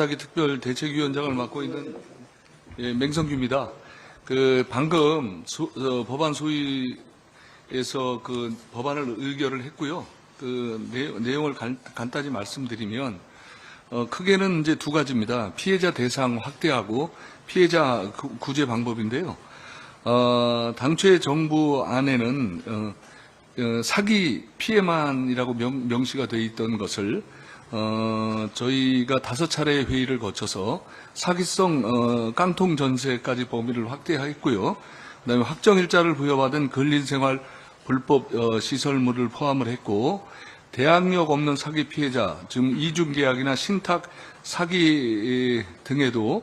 방조사기 특별대책위원장을 맡고 있는 맹성규입니다. 방금 법안 소위에서 법안을 의결을 했고요. 내용을 간단히 말씀드리면 크게는 이제 두 가지입니다. 피해자 대상 확대하고 피해자 구제 방법인데요. 당초에 정부 안에는 사기 피해만이라고 명시가 돼 있던 것을 저희가 5차례 회의를 거쳐서 사기성 깡통 전세까지 범위를 확대했고요. 그다음에 확정일자를 부여받은 근린생활 불법 시설물을 포함을 했고, 대항력 없는 사기 피해자, 즉 이중계약이나 신탁 사기 등에도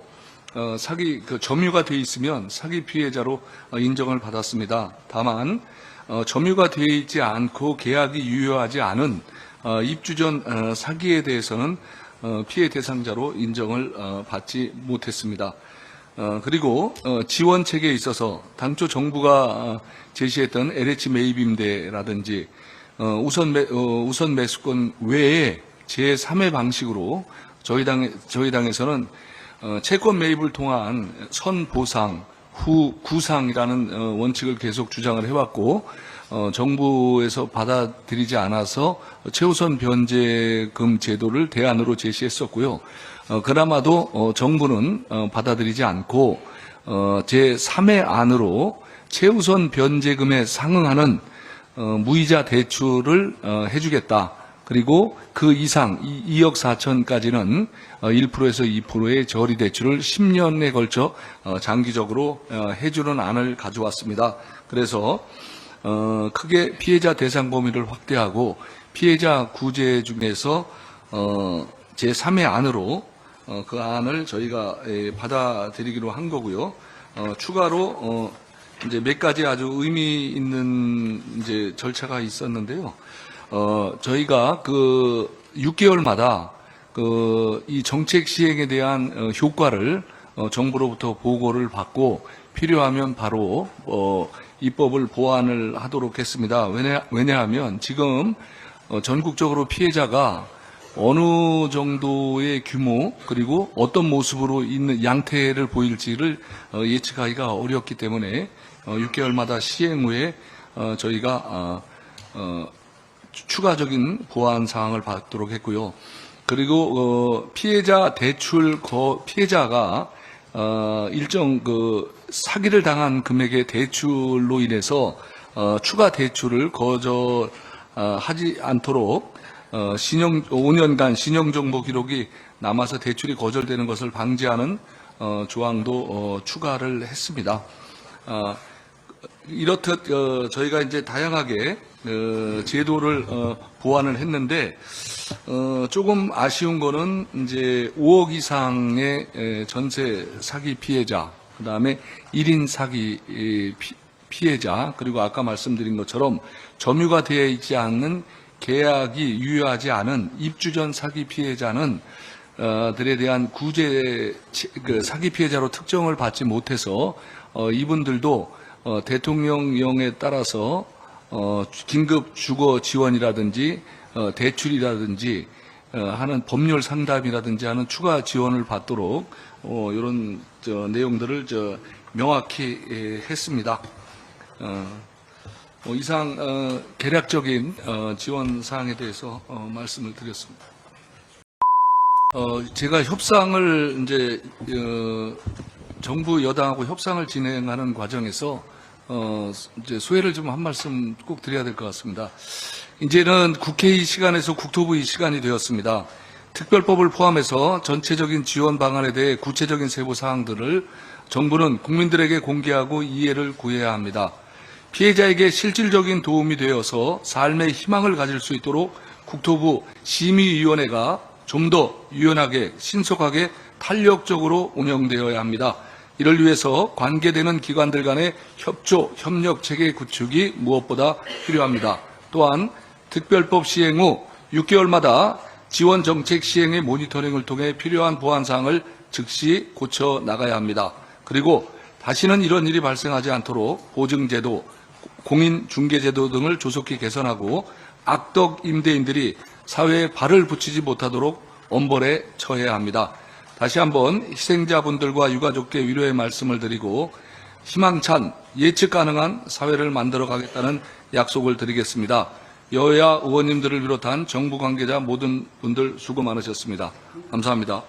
사기 점유가 돼 있으면 사기 피해자로 인정을 받았습니다. 다만 점유가 되어 있지 않고 계약이 유효하지 않은 입주 전 사기에 대해서는 피해 대상자로 인정을 받지 못했습니다. 그리고 지원 체계에 있어서 당초 정부가 제시했던 LH 매입임대라든지 우선 매수권 외에 제3의 방식으로 저희 당에서는 채권 매입을 통한 선보상, 후구상이라는 원칙을 계속 주장을 해왔고, 정부에서 받아들이지 않아서 최우선 변제금 제도를 대안으로 제시했었고요. 그나마도 정부는 받아들이지 않고 제3의 안으로 최우선 변제금에 상응하는 무이자 대출을 해주겠다. 그리고 그 이상 2억 4천까지는 1%에서 2%의 저리 대출을 10년에 걸쳐 장기적으로 해주는 안을 가져왔습니다. 그래서 크게 피해자 대상 범위를 확대하고 피해자 구제 중에서 제3의 안으로 그 안을 저희가 받아들이기로 한 거고요. 추가로 이제 몇 가지 아주 의미 있는 이제 절차가 있었는데요. 저희가 6개월마다 이 정책 시행에 대한 효과를 정부로부터 보고를 받고 필요하면 바로 입법을 보완을 하도록 했습니다. 왜냐하면 지금 전국적으로 피해자가 어느 정도의 규모 그리고 어떤 모습으로 있는 양태를 보일지를 예측하기가 어렵기 때문에 6개월마다 시행 후에 저희가 추가적인 보완 사항을 받도록 했고요. 그리고 피해자가 일정 사기를 당한 금액의 대출로 인해서 추가 대출을 거절하지 않도록 5년간 신용정보 기록이 남아서 대출이 거절되는 것을 방지하는 조항도 추가를 했습니다. 이렇듯 저희가 이제 다양하게 제도를 보완을 했는데 조금 아쉬운 거는 이제 5억 이상의 전세 사기 피해자, 그다음에 1인 사기 피해자, 그리고 아까 말씀드린 것처럼 점유가 되어 있지 않는 계약이 유효하지 않은 입주 전 사기 피해자는 들에 대한 구제 사기 피해자로 특정을 받지 못해서 이분들도 대통령령에 따라서 긴급 주거 지원이라든지 대출이라든지 하는 법률 상담이라든지 하는 추가 지원을 받도록 이런 내용들을 명확히 했습니다. 이상 개략적인 지원 사항에 대해서 말씀을 드렸습니다. 제가 협상을 이제 정부 여당하고 협상을 진행하는 과정에서 이제 소회를 좀 한 말씀 꼭 드려야 될 것 같습니다. 이제는 국회의 시간에서 국토부의 시간이 되었습니다. 특별법을 포함해서 전체적인 지원 방안에 대해 구체적인 세부 사항들을 정부는 국민들에게 공개하고 이해를 구해야 합니다. 피해자에게 실질적인 도움이 되어서 삶의 희망을 가질 수 있도록 국토부 심의위원회가 좀 더 유연하게 신속하게 탄력적으로 운영되어야 합니다. 이를 위해서 관계되는 기관들 간의 협조, 협력 체계 구축이 무엇보다 필요합니다. 또한 특별법 시행 후 6개월마다 지원 정책 시행의 모니터링을 통해 필요한 보완 사항을 즉시 고쳐 나가야 합니다. 그리고 다시는 이런 일이 발생하지 않도록 보증제도, 공인중개제도 등을 조속히 개선하고 악덕 임대인들이 사회에 발을 붙이지 못하도록 엄벌에 처해야 합니다. 다시 한번 희생자분들과 유가족께 위로의 말씀을 드리고 희망찬 예측 가능한 사회를 만들어 가겠다는 약속을 드리겠습니다. 여야 의원님들을 비롯한 정부 관계자 모든 분들 수고 많으셨습니다. 감사합니다.